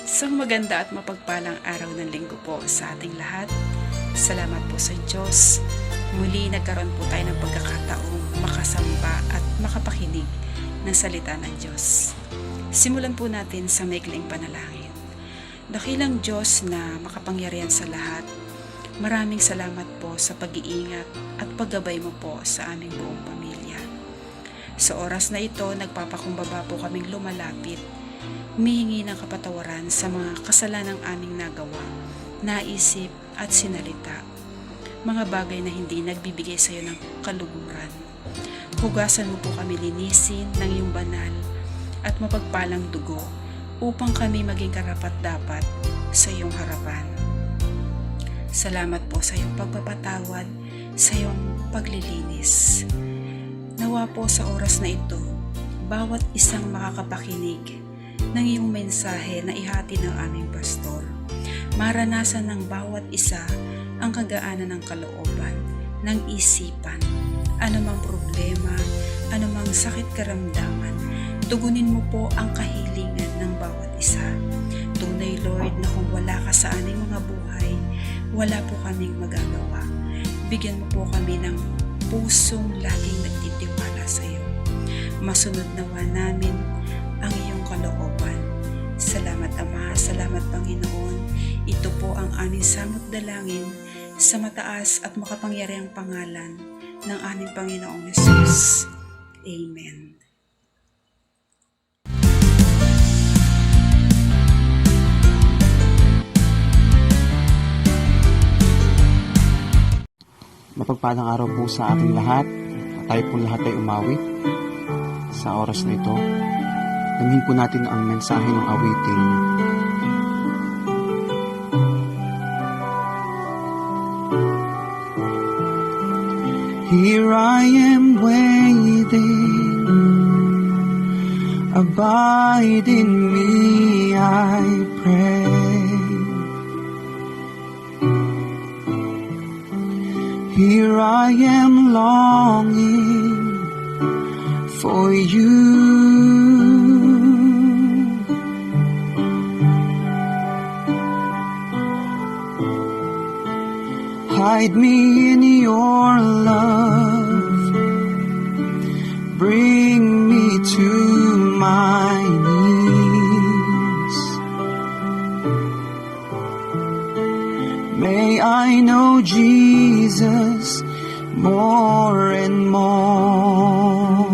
Isang maganda at mapagpalang araw ng linggo po sa ating lahat. Salamat po sa Diyos. Muli nagkaroon po tayo ng pagkakataong makasamba at makapakinig ng salita ng Diyos. Simulan po natin sa maikling panalangin. Dakilang Diyos na makapangyarihan sa lahat, maraming salamat po sa pag-iingat at paggabay mo po sa aming buong pamilya. Sa oras na ito, nagpapakumbaba po kaming lumalapit, humihingi ng kapatawaran sa mga kasalanang aming nagawa, naisip at sinalita. Mga bagay na hindi nagbibigay sa iyo ng kaluguran. Hugasan mo po kami linisin ng iyong banal at mapagpalang dugo upang kami maging karapat-dapat sa iyong harapan. Salamat po sa iyong pagpapatawad, sa iyong paglilinis. Nawa po sa oras na ito, bawat isang makakapakinig ng iyong mensahe na ihati ng aming pastor, maranasan ng bawat isa ang kagaanan ng kalooban, ng isipan, anumang problema, anumang sakit karamdaman, tugunin mo po ang kahilingan ng bawat isa. Tunay Lord na kung wala ka sa aming mga buhay, wala po kaming magagawa. Bigyan mo po kami ng pusong laging nagtitiwala sa iyo. Masunod nawa namin ang iyong kalooban. Salamat Ama, salamat Panginoon. Ito po ang aming samot dalangin sa mataas at makapangyarihang pangalan ng aming Panginoong Hesus. Amen. Mapagpalang araw po sa ating lahat. Tayo po lahat ay umawit sa oras na ito. Damhin po natin ang mensahe ng awitin. Here I am waiting, abide in me, I pray. Here I am longing for you. Hide me in your love, bring me to my knees. May I know Jesus more and more.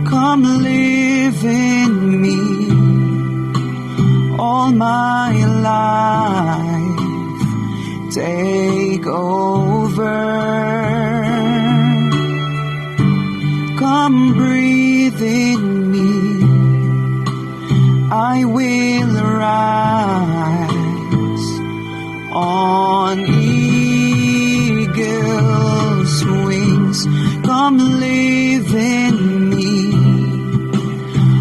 Come live in me all my life, take over. Come breathe in me, I will rise on eagle's wings. Come live in me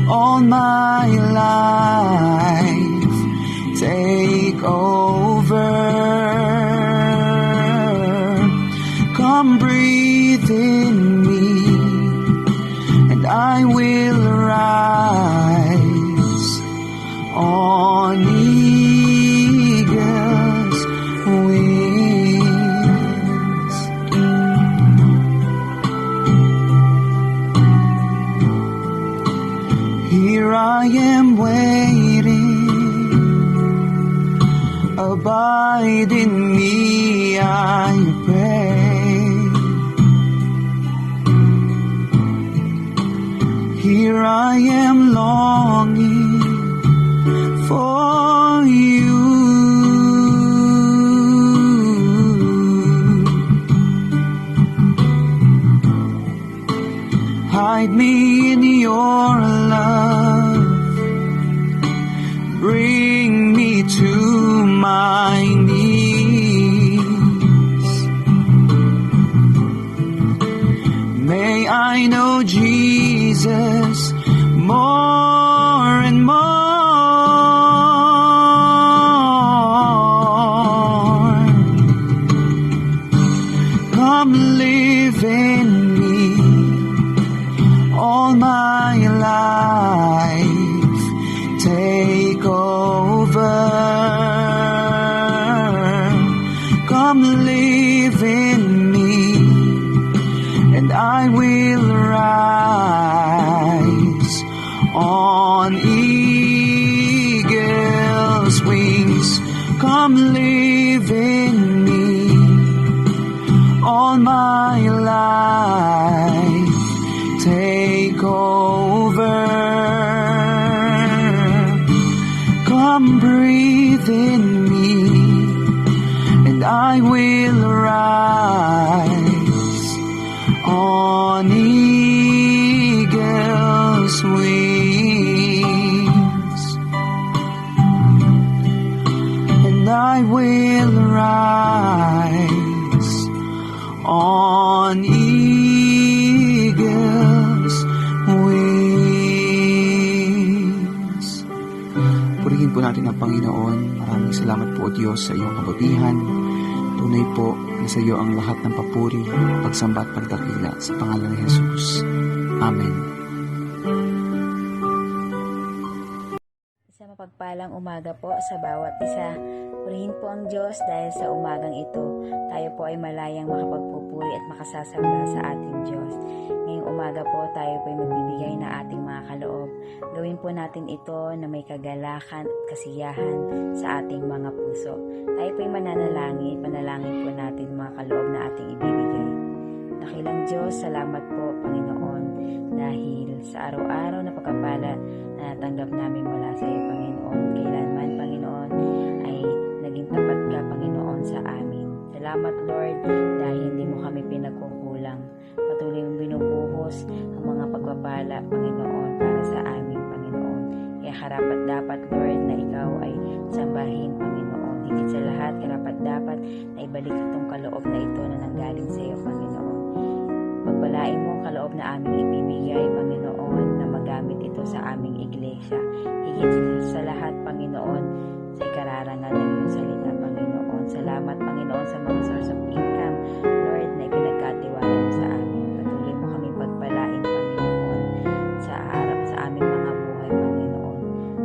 all my life, take over. Come breathe in me, and I will rise on eagle's wings. Here I am waiting, abide in me, I pray. Here I am longing for you. Hide me in your love, bring me to my knees. May I know Jesus more and more. Come live in me I will rise on eagle's wings, and I will rise on eagle's wings. Purihin po natin ang Panginoon. Maraming salamat po, Diyos, sa iyong kabutihan. Tunay po na sa iyo ang lahat ng papuri, pagsamba at pagdakila sa pangalan ni Jesus. Amen. Sa mapagpalang umaga po sa bawat isa. Purihin po ang Diyos dahil sa umagang ito, tayo po ay malayang makapagpupuri at makasasamba sa ating Diyos. Ngayong umaga po, tayo po ay magbibigay ng ating mga kaloob. Gawin po natin ito na may kagalakan at kasiyahan sa ating mga puso. Tayo po ay mananalangin, panalangin po natin mga kaloob na ating ibibigay. Dakilang Diyos, salamat po, Panginoon, dahil sa araw-araw na pagkapala na natanggap namin mula sa iyo, Panginoon. Kailanman, Panginoon, ay naging tapat ka, Panginoon, sa amin. Salamat, Lord, dahil hindi mo kami pinagkukulang. Patuloy mong binubuhos ang mga pagpapala, Panginoon, para sa amin, Panginoon. Kaya karapat dapat, Lord, na ikaw ay sambahin, Panginoon. Higit sa lahat, karapat dapat na ibalik itong kaloob na ito na nanggaling sa iyo, Panginoon. Pagpalain mo ang kaloob na aming ibibigay, Panginoon, na magamit ito sa aming iglesia. Higit sa lahat, Panginoon, sa ikararangal ng iyong salita, Panginoon. Salamat, Panginoon, sa mga source of income, Lord, na ipinagkatiwala mo sa amin. Patuloy mo kami pagpalain, Panginoon, sa araw sa aming mga buhay, Panginoon.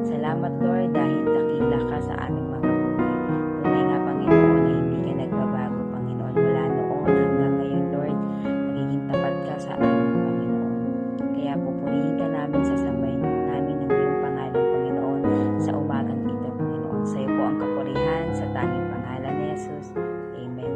Salamat, Lord, dahil dakila ka sa aming mga buhay. Tunay nga, Panginoon, na hindi ka nagbabago, Panginoon. Mula noon hanggang ngayon, Lord, nagiging tapat ka sa amin, Panginoon. Kaya pupurihin ka namin, sasambahin namin ng iyong pangalan, Panginoon, sa umagang ito, Panginoon. Sa iyo po ang kapurihan sa tanging pangalan ni Jesus. Amen.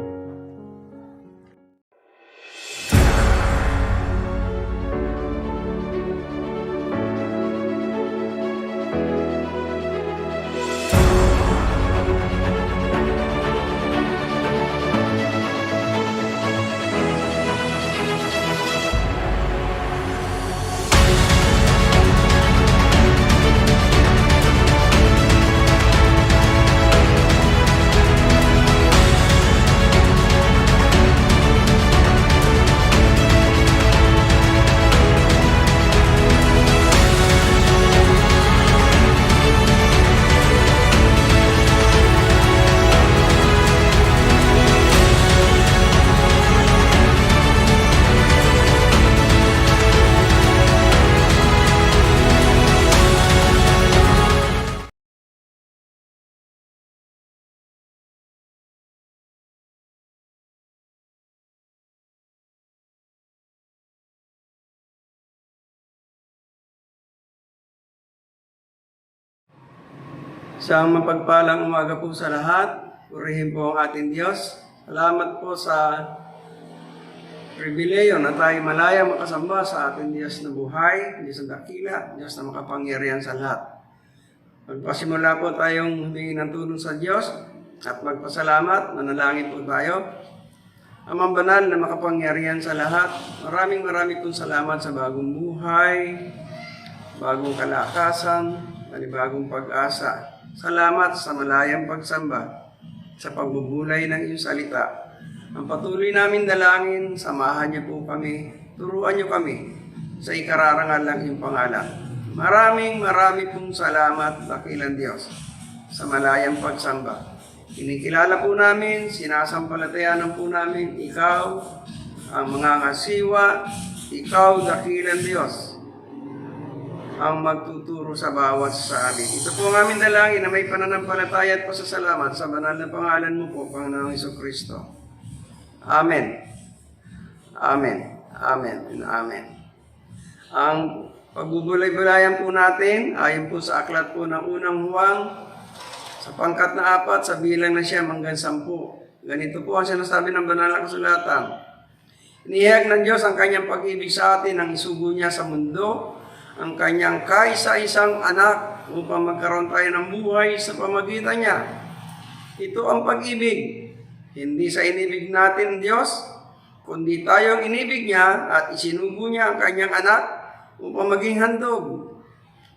Isang mapagpalang umaga po sa lahat. Purihin po ang ating Diyos. Salamat po sa pribileyo na tayo malaya makasamba sa ating Diyos na buhay, Diyos na dakila, Diyos na makapangyarihan sa lahat. Magpasimula po tayong humingi ng tulong sa Diyos at magpasalamat, manalangin po tayo. Amang banal na makapangyarihan sa lahat, maraming pong salamat sa bagong buhay, bagong kalakasan, panibagong pag-asa. Salamat sa malayang pagsamba, sa pagbubulay ng iyong salita. Ang patuloy namin dalangin, samahan niyo po kami, turuan niyo kami sa ikararangal ng iyong pangalan. Marami pong salamat, dakilang Diyos, sa malayang pagsamba. Kinikilala po namin, sinasampalatayanan po namin, ikaw ang mga ngasiwa, ikaw, dakilang Diyos, ang magtuturo sa bawat sa amin. Ito po ang aming dalangin na may pananampalataya at pasasalamat sa banal na pangalan mo po, Panginoong Hesukristo. Amen. Amen. Amen. And amen. Ang pagbubulay-bulayan po natin, ayon po sa aklat po ng unang Huwang, sa pangkat na 4, sa bilang na siya hanggang 10. Ganito po ang sinasabi ng banal na kasulatan. Inihayag ng Diyos ang kanyang pag-ibig sa atin, ang isugo niya sa mundo, ang kanyang kaisa-isang anak upang magkaroon tayo ng buhay sa pamagitan niya. Ito ang pag-ibig. Hindi sa inibig natin Diyos, kundi tayo ang inibig niya at isinugo niya ang kanyang anak upang maging handog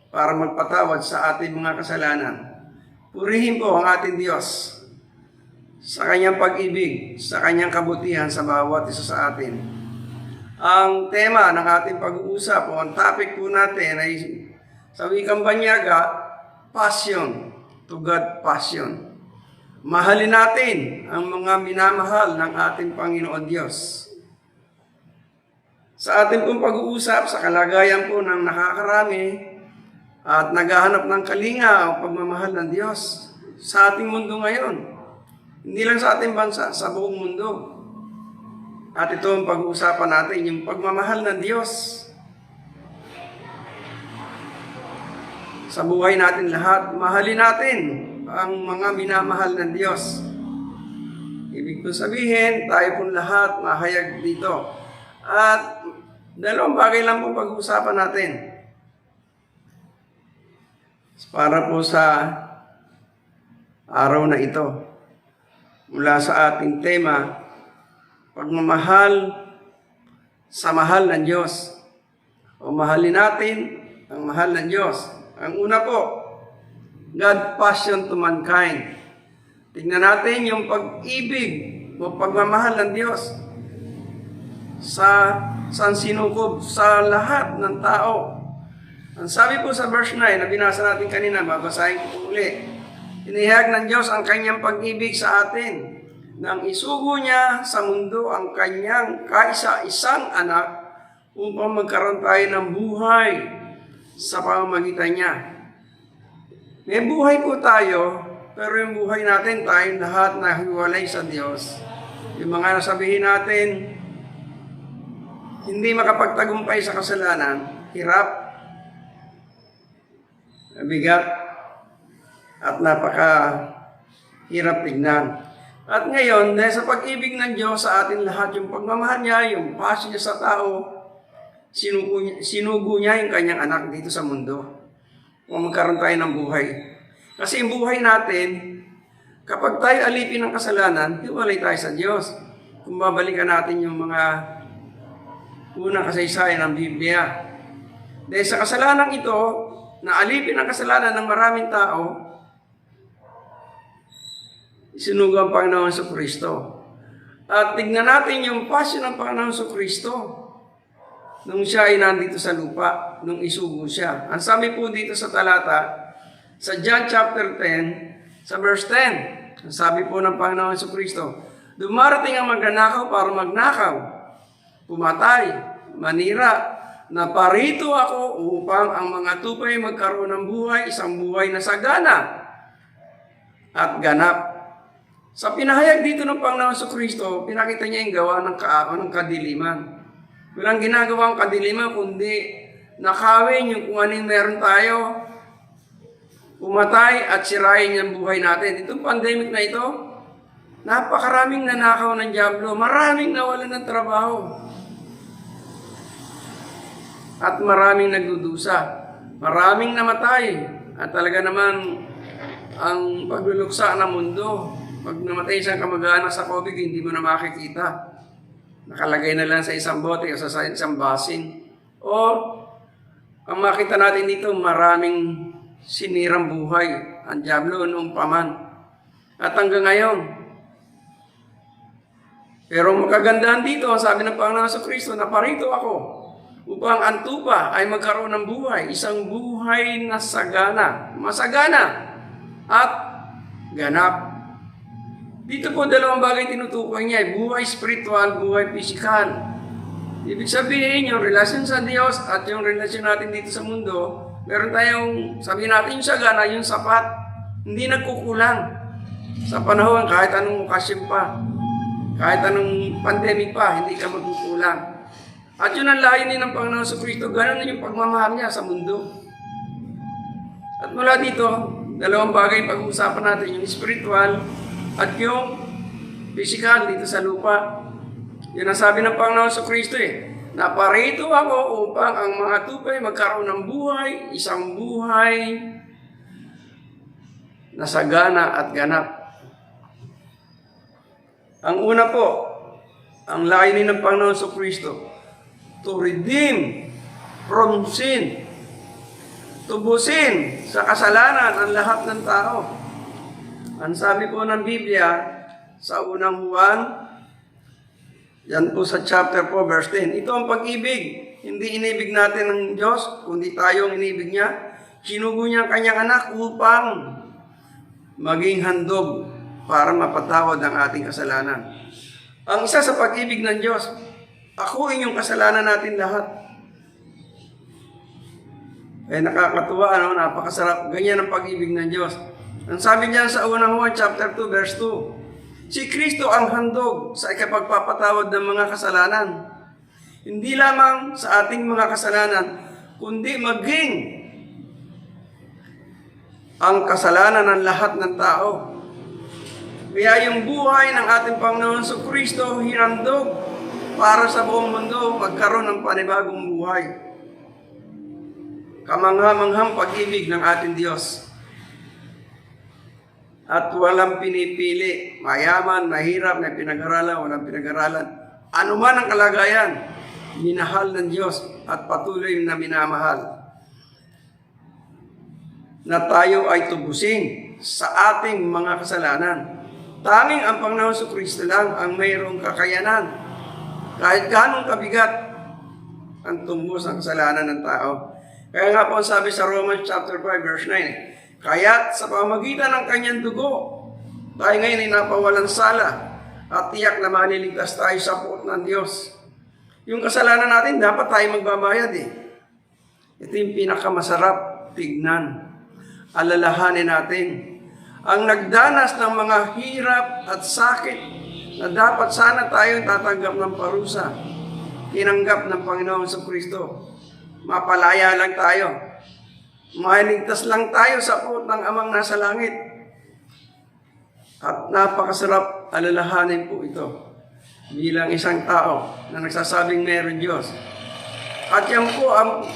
para magpatawad sa ating mga kasalanan. Purihin po ang ating Diyos sa kanyang pag-ibig, sa kanyang kabutihan sa bawat isa sa atin. Ang tema ng ating pag-uusap o ang topic po natin ay sa wikang Banyaga, passion, to God passion. Mahalin natin ang mga minamahal ng ating Panginoon Diyos. Sa ating pong pag-uusap, sa kalagayan po ng nakakarami at naghahanap ng kalinga o pagmamahal ng Diyos sa ating mundo ngayon. Hindi lang sa ating bansa, sa buong mundo. At ito ang pag-uusapan natin, yung pagmamahal ng Diyos. Sa buhay natin lahat, mahalin natin ang mga minamahal ng Diyos. Ibig ko sabihin, tayo pong lahat mahayag dito. At dalawang bagay lang pong pag-uusapan natin. Para po sa araw na ito, mula sa ating tema, pagmamahal sa mahal ng Diyos. O mahalin natin ang mahal ng Diyos. Ang una po, God passion to mankind. Tingnan natin yung pag-ibig o pagmamahal ng Diyos sa sinukob sa lahat ng tao. Ang sabi po sa verse 9 na binasa natin kanina, babasahin ko po uli. Inihayag ng Diyos ang kanyang pag-ibig sa atin nang isugo niya sa mundo ang kanyang kaisa-isang anak upang magkaroon tayo ng buhay sa pamamagitan niya. May buhay po tayo, pero yung buhay natin, tayong lahat na hiwalay sa Diyos. Yung mga nasabihin natin, hindi makapagtagumpay sa kasalanan, hirap, bigat, at napakahirap tignan. At ngayon, dahil sa pag-ibig ng Diyos sa atin lahat, yung pagmamahal niya, yung passion niya sa tao, sinugo niya yung kanyang anak dito sa mundo. Kung magkaroon tayo ng buhay. Kasi yung buhay natin, kapag tayo alipin ng kasalanan, hiwalay tayo sa Diyos. Kung babalikan natin yung mga unang kasaysayan ng Biblia. Dahil sa kasalanan ito, na alipin ang kasalanan ng maraming tao, sinugo ang Panginoon sa Kristo. At tignan natin yung passion ng Panginoon sa Kristo nung siya ay nandito sa lupa, nung isugo siya. Ang sabi po dito sa talata, sa John chapter 10, sa verse 10, ang sabi po ng Panginoon sa Kristo, dumarating ang magnanakaw para magnakaw, pumatay, manira, na parito ako upang ang mga tupay magkaroon ng buhay, isang buhay na sagana at ganap. Sa pinahayag dito ng Panginoon sa Kristo, pinakita niya yung gawa ng kadiliman. Walang ginagawang kadiliman, kundi nakawin yung kung anong meron tayo, pumatay at sirain yung buhay natin. Itong pandemic na ito, napakaraming nanakaw ng dyablo, maraming nawalan ng trabaho, at maraming nagdudusa, maraming namatay, at talaga naman ang pagluluksa ng mundo. Pag namatay isang kamag-anak sa COVID, hindi mo na makikita. Nakalagay na lang sa isang bote o sa isang basin. O, ang makita natin dito, maraming sinirang buhay ang dyablo noong paman. At hanggang ngayon. Pero makagandahan dito, ang sabi ng Panginoon sa Kristo, na parito ako upang ang tupa ay magkaroon ng buhay, isang buhay na sagana, masagana at ganap. Dito po dalawang bagay tinutukoy niya, buhay spiritual, buhay physical. Ibig sabihin, yung relasyon sa Diyos at yung relasyon natin dito sa mundo, meron tayong, sabihin natin yung sagana, yung sapat, hindi nagkukulang. Sa panahon, kahit anong okasyon pa, kahit anong pandemic pa, hindi ka magkukulang. At yun ang layunin ng Panginoon sa Kristo, ganoon yung pagmamahal niya sa mundo. At mula dito, dalawang bagay pag-uusapan natin, yung spiritual at yung physical dito sa lupa. Yun ang sabi ng Panginoon sa Kristo na parito ako upang ang mga tupay magkaroon ng buhay, isang buhay na sagana at ganap. Ang una po, ang layunin ng Panginoon Kristo, to redeem from sin, tubusin sa kasalanan ang lahat ng tao. Ang sabi po ng Biblia sa unang Juan, yan po sa chapter 4, verse 10. Ito ang pag-ibig. Hindi inibig natin ng Diyos, kundi tayo ang inibig niya. Sinugo niya ang kanyang anak upang maging handog para mapatawad ang ating kasalanan. Ang isa sa pag-ibig ng Diyos, akuin yung kasalanan natin lahat. Nakakatuwa, napakasarap. Ganyan ang pag-ibig ng Diyos. Ang sabi niya sa unang Juan, chapter 2, verse 2, si Kristo ang handog sa ikapagpapatawad ng mga kasalanan. Hindi lamang sa ating mga kasalanan, kundi maging ang kasalanan ng lahat ng tao. Kaya yung buhay ng ating Panginoon Kristo hinandog para sa buong mundo magkaroon ng panibagong buhay. Kamangha-manghang pag-ibig ng ating Diyos. At walang pinipili, mayaman, mahirap, may pinag-aralan, walang pinag-aralan. Ano man ang kalagayan, minahal ng Diyos at patuloy na minamahal. Na tayo ay tubusin sa ating mga kasalanan. Tanging ang Panginoon Kristo lang ang mayroong kakayanan. Kahit ganong kabigat ang tumbos ng kasalanan ng tao. Kaya nga po ang sabi sa Romans chapter 5 verse 9, kaya't sa pamamagitan ng kanyang dugo, tayo ngayon ay napawalang sala at tiyak na maliligtas tayo sa puot ng Diyos. Yung kasalanan natin, dapat tayo magbabayad eh. Ito yung pinakamasarap tignan. Alalahanin natin ang nagdanas ng mga hirap at sakit na dapat sana tayong tatanggap ng parusa. Tinanggap ng Panginoon sa Kristo. Mapalaya lang tayo. Mahiligtas lang tayo sa puot ng Amang nasa langit. At napakasarap alalahanin po ito bilang isang tao na nagsasabing meron Diyos. At yan po ang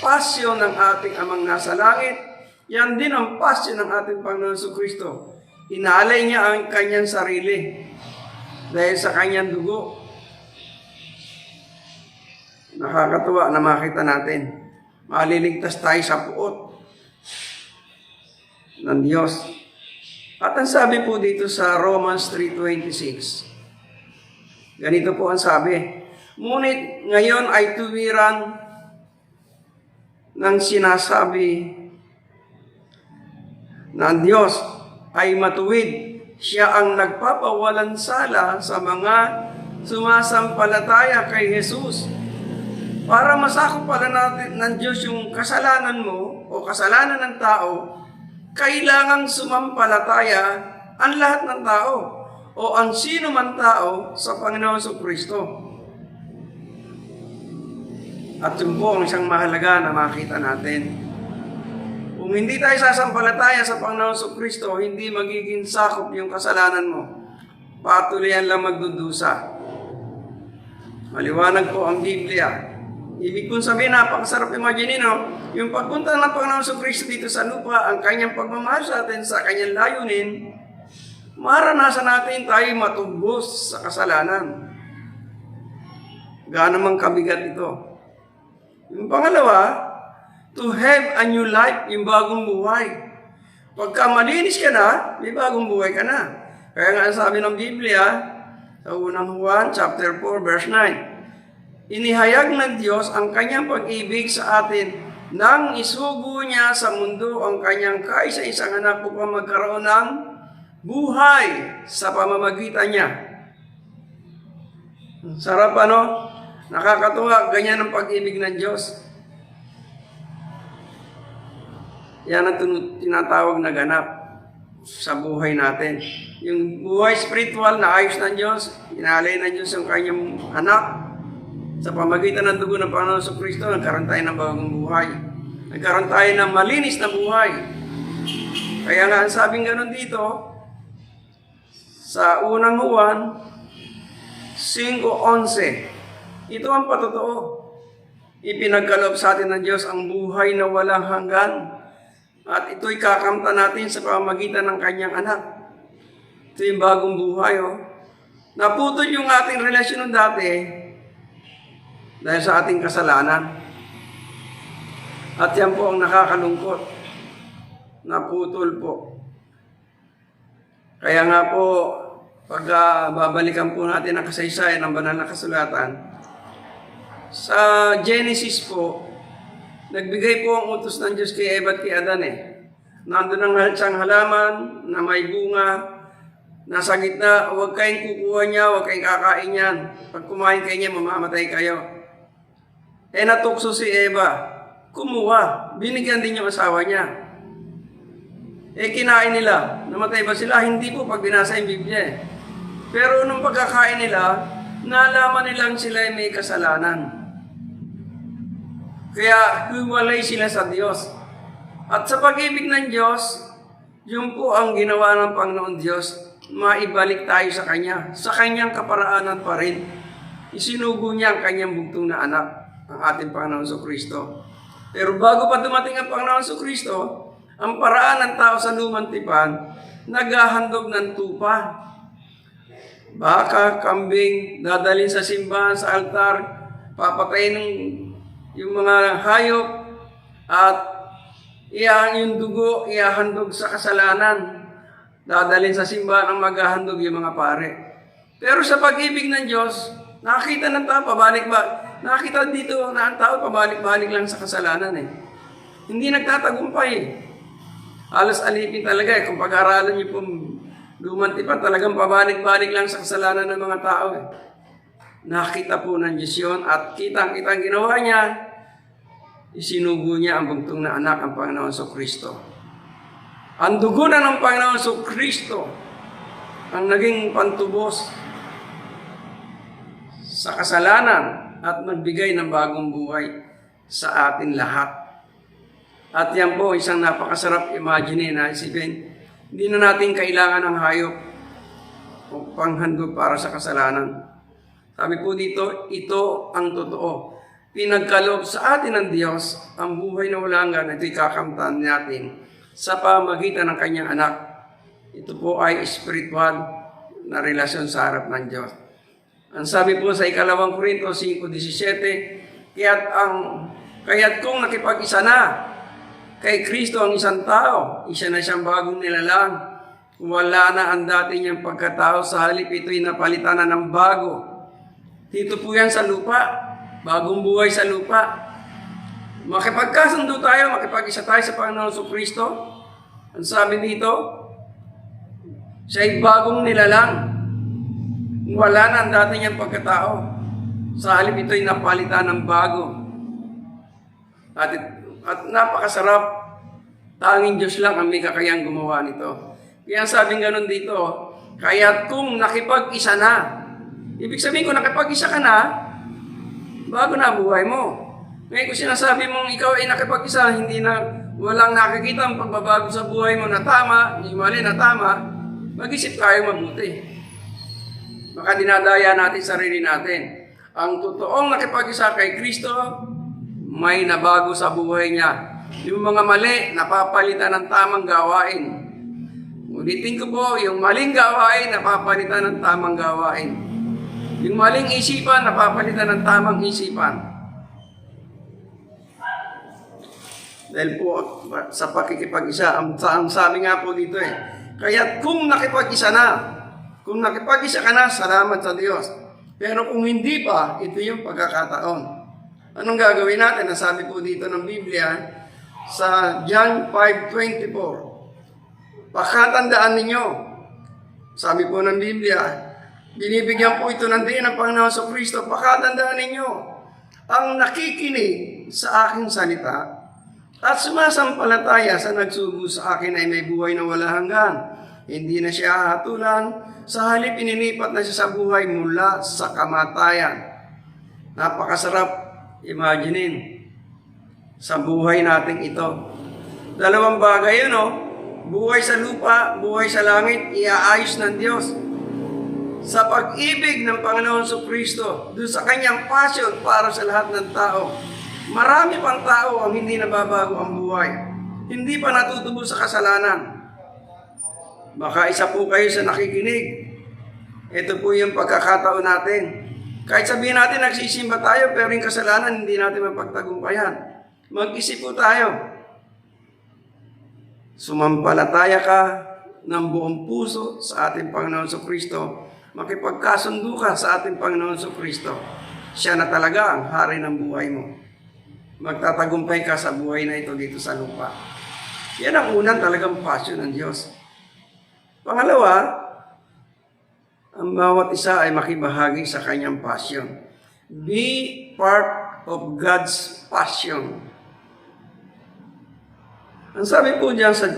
pasyon ng ating Amang nasa langit. Yan din ang pasyon ng ating Panginoon Kristo. Inalay niya ang kanyang sarili dahil sa kanyang dugo. Nakakatuwa na makita natin. Maliligtas tayo sa puot ng Diyos. At ang sabi po dito sa Romans 3:26, ganito po ang sabi, ngunit ngayon ay tuwiran ng sinasabi na ang Diyos ay matuwid. Siya ang nagpapawalang sala sa mga sumasampalataya kay Jesus. Para masakop pala natin ng Diyos yung kasalanan mo o kasalanan ng tao, kailangang sumampalataya ang lahat ng tao o ang sino man tao sa Panginoon Kristo. At yun po ang isang mahalaga na makita natin. Kung hindi tayo sasampalataya sa Panginoon Kristo, hindi magiging sakop yung kasalanan mo. Patuloy lang magdudusa. Maliwanag po ang Biblia. Ibig kong sabihin, napakasarap imagine, yung pagpunta ng Panginoon Kristo dito sa lupa, ang kanyang pagmamahal sa atin, sa kanyang layunin, maranasan natin tayo matubos sa kasalanan. Gaano mang kabigat ito. Yung pangalawa, to have a new life, yung bagong buhay. Pagka malinis ka na, may bagong buhay ka na. Kaya nga sabi ng Biblia, sa unang Juan, chapter 4, verse 9, inihayag ng Diyos ang kanyang pag-ibig sa atin nang isugo niya sa mundo ang kanyang kaisa-isang anak upang magkaroon ng buhay sa pamamagitan niya. Sarap Nakakatuwa, ganyan ang pag-ibig ng Diyos. Yan ang tinatawag na ganap sa buhay natin. Yung buhay spiritual na ayos ng Diyos, inalay ng Diyos ang kanyang anak. Sa pamagitan ng dugo ng Panginoon Kristo, nagkaroon tayo ng bagong buhay. Nagkaroon tayo ng malinis na buhay. Kaya nga, sabing ganun dito, sa unang Juan 5:11, ito ang patotoo. Ipinagkaloob sa atin ng Diyos ang buhay na walang hanggan. At ito'y kakamtan natin sa pamamagitan ng kanyang anak. Ito yung bagong buhay, Naputol yung ating relasyon ng dati dahil sa ating kasalanan. At yan po ang nakakalungkot. Naputol po. Kaya nga po, pag babalikan po natin ang kasaysayan ng banal na kasulatan, sa Genesis po, nagbigay po ang utos ng Diyos kay Eva at kay Adan Nandun ang isang halaman na may bunga, nasa gitna, huwag kayong kukuha niya, huwag kayong kakain yan. Pag kumain kayo niya, mamamatay kayo. Natukso si Eva, kumuha, binigyan din yung asawa niya. Kinain nila, namatay ba sila? Hindi po pag binasa yung Biblia Pero nung pagkakain nila, nalaman nilang sila ay may kasalanan. Kaya hiwalay sila sa Diyos. At sa pag-ibig ng Diyos, yun po ang ginawa ng Panginoon Diyos, maibalik tayo sa Kanya, sa Kanyang kaparaanan pa rin. Isinugo niya ang Kanyang bugtong na anak, ang ating Panginoon Kristo. Pero bago pa dumating ang Panginoon Kristo, ang paraan ng tao sa lumang tipan, naghahandog ng tupa. Baka, kambing, dadalhin sa simbahan, sa altar, papatayin yung mga hayop, at yung dugo, ihahandog sa kasalanan. Dadalhin sa simbahan ang maghahandog yung mga pare. Pero sa pag-ibig ng Diyos, nakita ng tao, nakita dito na ang tao, pabalik-balik lang sa kasalanan Hindi nagtatagumpay Halos alipin talaga Kung pag-aralan niyo po lumang tipan, talagang pabalik-balik lang sa kasalanan ng mga tao Nakita po ng Diyos yun, at kitang-kitang ginawa niya. Isinugo niya ang bugtong na anak, ang Panginoon Kristo. Ang dugo na ng Panginoon Kristo ang naging pantubos sa kasalanan at nagbigay ng bagong buhay sa atin lahat. At yan po, isang napakasarap imagine na isipin. Hindi na natin kailangan ng hayop o panghandog para sa kasalanan. Sabi po dito, ito ang totoo. Pinagkaloob sa atin ng Diyos ang buhay na walang hanggan. Ito'y kakamtan natin sa pamagitan ng Kanyang anak. Ito po ay spiritual na relasyon sa harap ng Diyos. Ang sabi po sa 2 Korinto 5:17, kaya't kung nakipag-isa na kay Kristo ang isang tao, isa na siyang bagong nilalang. Wala na ang dati niyang pagkatao, sa halip ito'y napalitan na ng bago. Dito po yan sa lupa. Bagong buhay sa lupa. Makipagkasundo tayo, makipag-isa tayo sa Panginoon Kristo. Ang sabi dito, siya'y bagong nilalang. Wala na ang dati niyang pagkatao. Sa halip ito'y napalitan ng bago. At napakasarap. Tanging Diyos lang ang may kakayang gumawa nito. Kaya sabing ganun dito, kaya't kung nakipag-isa na, ibig sabihin kung nakipag-isa ka na, bago na buhay mo. Ngayon kung sinasabi mong ikaw ay nakipag-isa, walang nakikita ang pagbabago sa buhay mo na tama, hindi mali na tama, mag-isip tayo mabuti. Baka dinadaya natin sarili natin. Ang totoong nakipag-isa kay Kristo, may nabago sa buhay niya. Yung mga mali, napapalitan ng tamang gawain. Ulitin ko po, yung maling gawain, napapalitan ng tamang gawain. Yung maling isipan, napapalitan ng tamang isipan. Dahil po sa pakikipag-isa, ang sabi nga po dito kaya kung nakipag-isa ka na, salamat sa Diyos. Pero kung hindi pa, ito yung pagkakataon. Anong gagawin natin? Ang sabi po dito ng Biblia, sa John 5:24, pakatandaan ninyo, sabi po ng Biblia, binibigyan po ito ng diin ng Panginoon Kristo. Pakatandaan ninyo, ang nakikinig sa aking salita at sumasampalataya sa nagsugo sa akin ay may buhay na wala hanggan. Hindi na siya hatulan, sa halip inilipat na siya sa buhay mula sa kamatayan. Napakasarap imaginein sa buhay natin ito. Dalawang bagay yun, buhay sa lupa, buhay sa langit, iaayos ng Diyos. Sa pag-ibig ng Panginoon Kristo, doon sa Kanyang passion para sa lahat ng tao. Marami pang tao ang hindi nababago ang buhay. Hindi pa natutubo sa kasalanan. Baka isa po kayo sa nakikinig. Ito po yung pagkakataon natin. Kahit sabihin natin nagsisimba tayo, pero yung kasalanan hindi natin mapagtagumpayan. Mag-isip po tayo. Sumampalataya ka ng buong puso sa ating Panginoon Kristo. Makipagkasundo ka sa ating Panginoon Kristo. Siya na talaga ang hari ng buhay mo. Magtatagumpay ka sa buhay na ito dito sa lupa. Yan ang unang talagang passion ng Diyos. Pangalawa, ang bawat isa ay makibahagi sa kanyang passion. Be part of God's passion. Ang sabi po diyan sa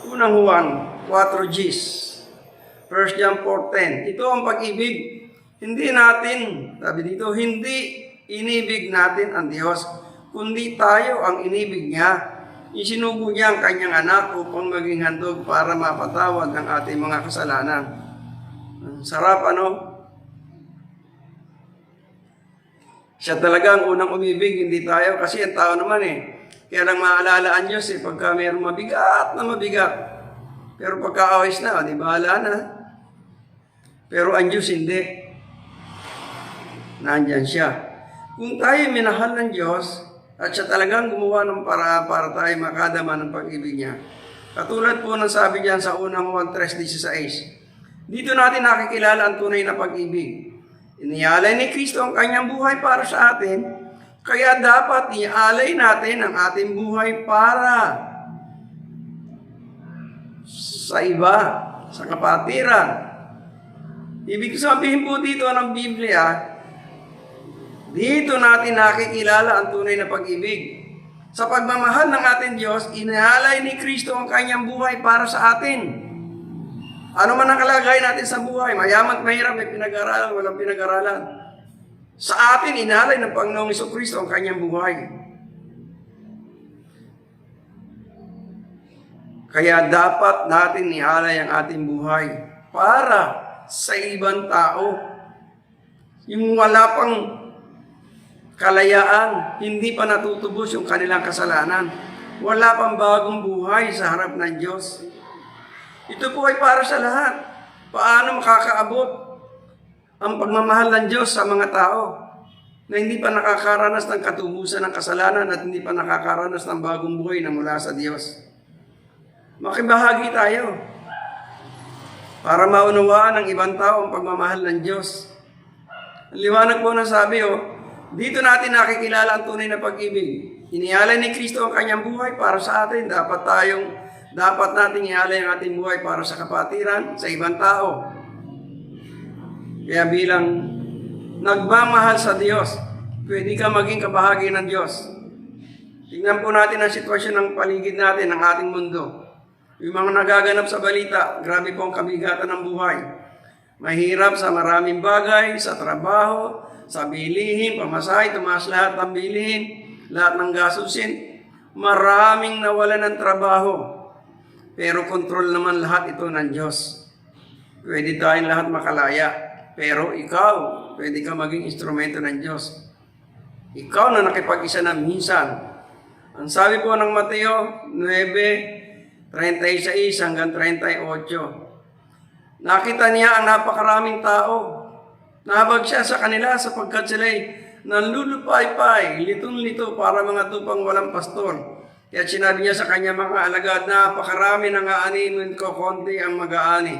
unang Juan 4:10, 1 John 4:10, ito ang pag-ibig. Hindi natin, sabi dito, hindi inibig natin ang Diyos, kundi tayo ang inibig niya. Isinugo niya ang kanyang anak upang maging handog para mapatawad ang ating mga kasalanan. Sarap, ano? Siya talaga ang unang umibig, hindi tayo. Kasi ang tao naman kaya lang maalala ang Diyos pagka mayroong mabigat na mabigat. Pero pagka awis na, di bahala na. Pero ang Diyos hindi. Nandyan siya. Kung tayo minahal ng Diyos, at siya talagang gumawa ng paraan para tayo makadama ng pag-ibig niya. Katulad po ng sabi diyan sa unang Juan 3:16. Dito natin nakikilala ang tunay na pag-ibig. Inialay ni Kristo ang kanyang buhay para sa atin, kaya dapat ialay natin ang ating buhay para sa iba, sa kapatiran. Ibig sabihin po dito ng Biblia, dito natin nakikilala ang tunay na pag-ibig. Sa pagmamahal ng ating Diyos, inaalay ni Kristo ang kanyang buhay para sa atin. Ano man ang kalagayan natin sa buhay, mayaman at mahirap, may pinag-aralan, walang pinag-aralan. Sa atin, inaalay ng Panginoong Kristo ang kanyang buhay. Kaya dapat natin ialay ang ating buhay para sa ibang tao. Yung wala pang kalayaan, hindi pa natutubos yung kanilang kasalanan. Wala pang bagong buhay sa harap ng Diyos. Ito po ay para sa lahat. Paano makakaabot ang pagmamahal ng Diyos sa mga tao na hindi pa nakakaranas ng katubusan ng kasalanan at hindi pa nakakaranas ng bagong buhay na mula sa Diyos. Makibahagi tayo para maunawaan ng ibang tao ang pagmamahal ng Diyos. Ang liwanag po na sabi, dito natin nakikilala ang tunay na pag-ibig. Inialay ni Kristo ang kanyang buhay para sa atin. Dapat natin ialay ang ating buhay para sa kapatiran, sa ibang tao. Kaya bilang nagmamahal sa Diyos, pwede ka maging kabahagi ng Diyos. Tingnan po natin ang sitwasyon ng paligid natin, ng ating mundo. Yung mga nagaganap sa balita, grabe po ang kabigatan ng buhay. Mahirap sa maraming bagay, sa trabaho, sa bilihin, pamasahe, tumaas lahat ng bilihin, lahat ng gastusin. Maraming nawalan ng trabaho. Pero kontrol naman lahat ito ng Diyos. Pwede tayong lahat makalaya. Pero ikaw, pwede ka maging instrumento ng Diyos. Ikaw na nakipag-isa na minsan. Ang sabi po ng Mateo 9:36 hanggang 38. Nakita niya ang napakaraming tao. Nahabag siya sa kanila sapagkat sila'y nanlulupaypay, litong-lito para mga tupang walang pastor. Kaya sinabi niya sa kanya mga alagad, napakarami ng aani, ngunit ko konti ang mag-aani.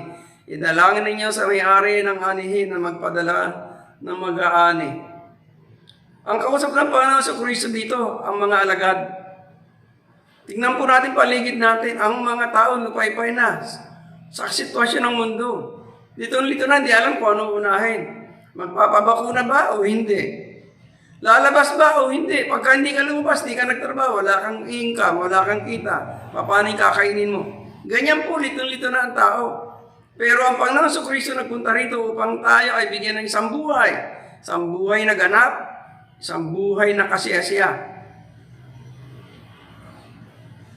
Idalangin ninyo sa may-ari ng anihin na magpadala ng mag-aani. Ang kausap ng Panginoon sa Kristo dito, ang mga alagad. Tingnan po natin paligid natin, ang mga tao lupaypay na sa sitwasyon ng mundo. Litong-lito na, hindi alam kung ano unahin. Magpapabakuna ba o hindi? Lalabas ba o hindi? Pagka hindi ka lumabas, hindi ka nagtrabaho, wala kang income, wala kang kita, paano yung kakainin mo? Ganyan po, litong-lito na ang tao. Pero ang Panginoon sa Kristo nagpunta rito upang tayo ay bigyan ng isang buhay. Isang buhay na ganap, isang buhay na kasiyasiya.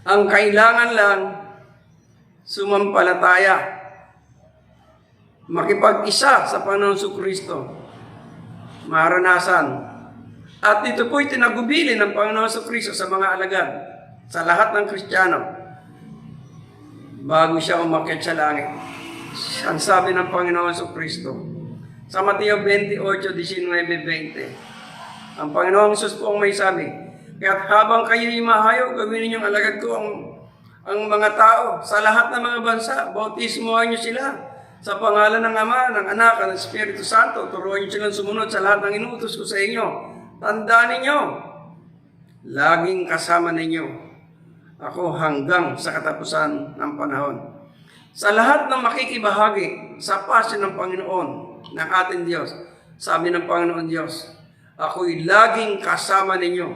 Ang kailangan lang, sumampalataya. Makipag-isa sa Panginoon sa Kristo. Maranasan. At ito po'y tinagubili ng Panginoon sa Kristo sa mga alagad, sa lahat ng Kristiyano. Bago siya umakyat sa langit. Ang sabi ng Panginoon Kristo sa Mateo 28:19-20. Ang Panginoong Hesus po ang may sabi, kaya't habang kayo'y mahayo, gawin ninyong alagad ko ang mga tao sa lahat ng mga bansa. Bautismuhan niyo sila sa pangalan ng Ama, ng Anak, at ng Espiritu Santo. Turuan niyo silang sumunod sa lahat ng inuutos ko sa inyo. Tandaan ninyo, laging kasama ninyo ako hanggang sa katapusan ng panahon. Sa lahat ng makikibahagi sa pasyon ng Panginoon, ng ating Diyos, sabi ng Panginoon Diyos, ako'y laging kasama ninyo.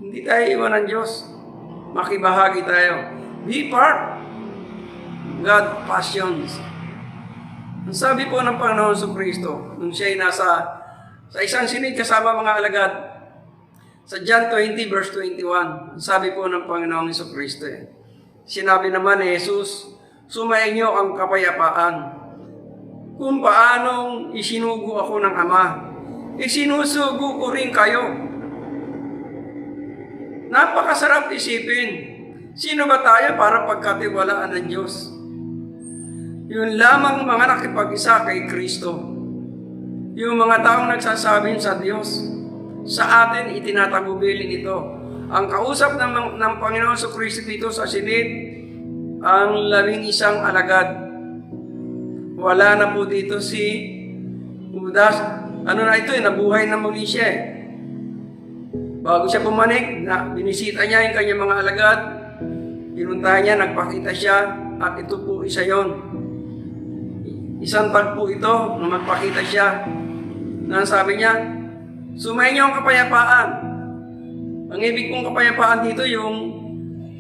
Hindi tayo iwan ng Diyos. Makibahagi tayo. Be part. God passions. Ang sabi po ng Panginoon Kristo, nung siya'y nasa sa isang sinid kasama mga alagad, sa John 20:21, sabi po ng Panginoong Kristo, sinabi naman ni Jesus, sumainyo ang kapayapaan. Kung paanong isinugo ako ng Ama, isinusugo ko rin kayo. Napakasarap isipin. Sino ba tayo para pagkatiwalaan ng Diyos? Yun lamang mga nakipag-isa kay Kristo. Yung mga taong nagsasabing sa Diyos, sa atin itinatagubilin ito. Ang kausap ng Panginoon sa Kristo dito sa sinid, ang 11 alagad. Wala na po dito si Judas. Ano na ito nabuhay na muli siya Bago siya pumanik, binisita niya yung kanyang mga alagad. Pinuntahan niya, nagpakita siya, at ito po isa yon. Isang tagpo ito, na magpakita siya, na sabi niya, sumayin niyo ang kapayapaan. Ang ibig kong kapayapaan dito, yung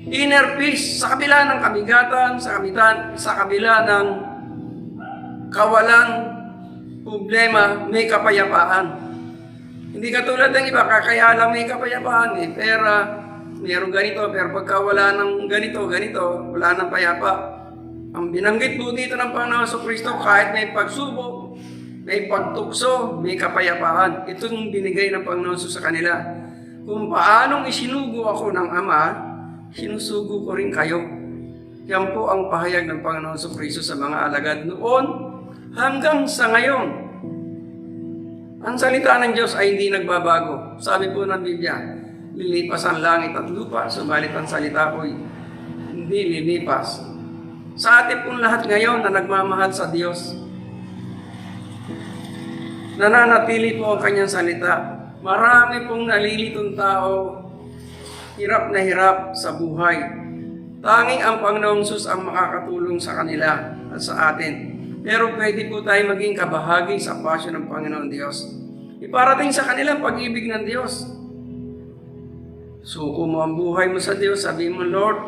inner peace, sa kabila ng kabigatan, sa kabila ng kawalan, problema, may kapayapaan. Hindi katulad ng iba, kaya lang may kapayapaan pera, mayroong ganito, pero pagka wala ng ganito, wala ng payapa. Ang binanggit po dito ng Panginoon Kristo, kahit may pagsubok, may pagtukso, may kapayapaan. Itong binigay ng Panginoon sa kanila. Kung paanong isinugo ako ng Ama, sinusugo ko rin kayo. Yan po ang pahayag ng Panginoon Kristo sa mga alagad noon hanggang sa ngayon. Ang salita ng Diyos ay hindi nagbabago. Sabi po ng Biblia, lilipas ang langit at lupa, subalit ang salita ko hindi lilipas. Sa atin pong lahat ngayon na nagmamahal sa Diyos, nananatili po ang kanyang salita. Marami pong nalilitong tao, hirap na hirap sa buhay. Tanging ang Panginoong Sus ang makakatulong sa kanila at sa atin. Pero pwede po tayo maging kabahagi sa pasyon ng Panginoon Diyos. Iparating sa kanila ang pag-ibig ng Diyos. Suko mo ang buhay mo sa Diyos. Sabi mo, Lord,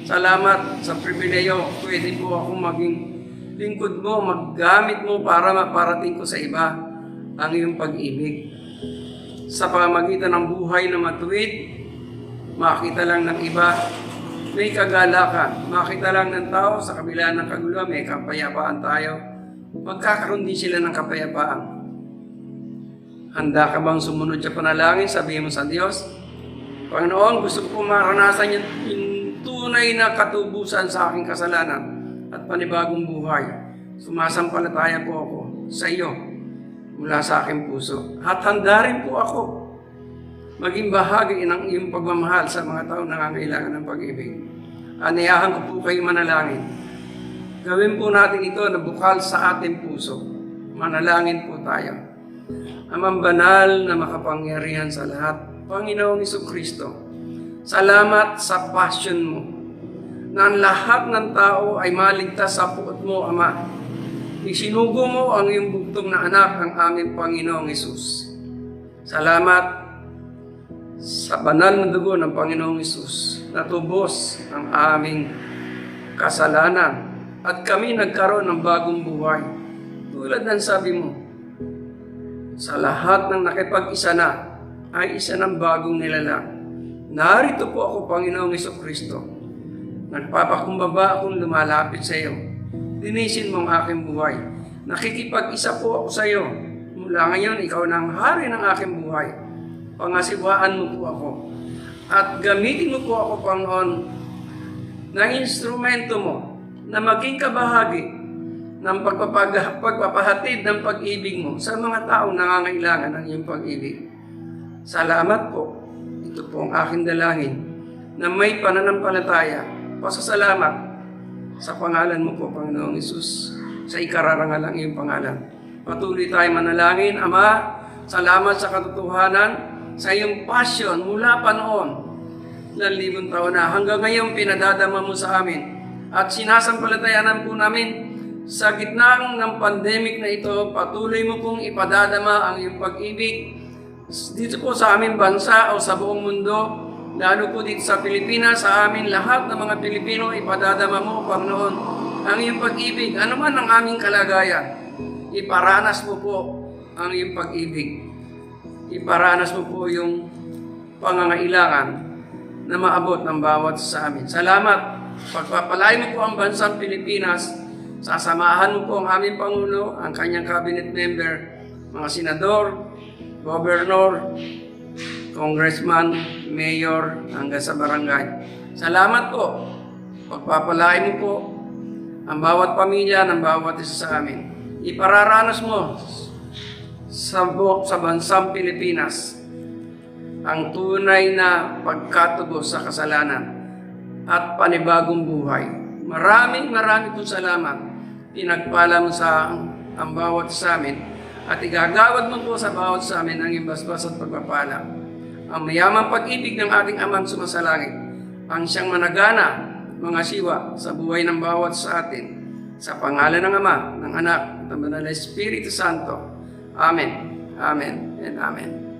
salamat sa pribileyo. Pwede po ako maging lingkod mo, maggamit mo para maparating ko sa iba ang iyong pag-ibig. Sa pamamagitan ng buhay na matuwid, makita lang ng iba, may kagalakan. Makita lang ng tao sa kabila ng kaguluhan, may kapayapaan tayo. Magkakaroon din sila ng kapayapaan. Handa ka bang sumunod sa panalangin? Sabihin mo sa Diyos, Panginoon, gusto ko maranasan yung tunay na katubusan sa aking kasalanan at panibagong buhay. Sumasampalataya po ako sa iyo mula sa aking puso. At handa rin po ako maging bahagi ng iyong pagmamahal sa mga taong nangangailangan ng pag-ibig. Aniyahan ko po kayo manalangin. Gawin po natin ito na bukal sa ating puso. Manalangin po tayo. Amang banal na makapangyarihan sa lahat, Panginoong Kristo, salamat sa passion mo na ang lahat ng tao ay maligtas sa puot mo, Ama. Isinugo mo ang iyong bugtong na anak, ang aming Panginoong Hesus. Salamat sa banal na dugo ng Panginoong Hesus na tubos ang aming kasalanan at kami nagkaroon ng bagong buhay. Tulad ng sabi mo, sa lahat ng nakipag-isa na ay isa ng bagong nilalang. Narito po ako, Panginoong Kristo. Nagpapakumbaba akong lumalapit sa iyo. Linisin mo ang aking buhay. Nakikipag-isa po ako sa iyo. Mula ngayon, ikaw na ang hari ng aking buhay. Pangasiwaan mo po ako. At gamitin mo po ako, Panginoon, ng instrumento mo na maging kabahagi ng pagpapahatid ng pag-ibig mo sa mga taong nangangailangan ng iyong pag-ibig. Salamat po. Ito po ang aking dalangin na may pananampalataya, pasasalamat sa pangalan mo po, Panginoong Hesus, sa ikararangal ng iyong pangalan. Patuloy tayo manalangin. Ama, salamat sa katotohanan, sa iyong passion mula pa noon ng 1,000 taon na hanggang ngayon pinadadama mo sa amin. At sinasampalatayanan po namin sa gitna ng pandemic na ito, patuloy mo pong ipadadama ang iyong pag-ibig dito po sa aming bansa o sa buong mundo, lalo po dito sa Pilipinas, sa amin lahat ng mga Pilipino, ipadadama mo, Panginoon, ang iyong pag-ibig. Ano man ang aming kalagayan, iparanas mo po ang iyong pag-ibig. Iparanas mo po yung pangangailangan na maabot ng bawat sa amin. Salamat. Pagpapalain mo po ang bansang Pilipinas. Sasamahan mo po ang aming Pangulo, ang kanyang cabinet member, mga senador, gobernador, congressman, mayor, hanggang sa barangay. Salamat po. Pagpapalain mo po ang bawat pamilya ng bawat isa sa amin. Ipararanas mo sa bansang Pilipinas ang tunay na pagkatubos sa kasalanan at panibagong buhay. Maraming pong salamat. Pinagpala mo sa ang bawat sa amin at igagawad mo po sa bawat sa amin ang imbasbas at pagpapala. Ang mayamang pag-ibig ng ating Amang sumasalangit, ang siyang managana, mga siwa sa buhay ng bawat sa atin. Sa pangalan ng Ama, ng Anak, at ng Banal na Espiritu Santo. Amen. Amen and Amen.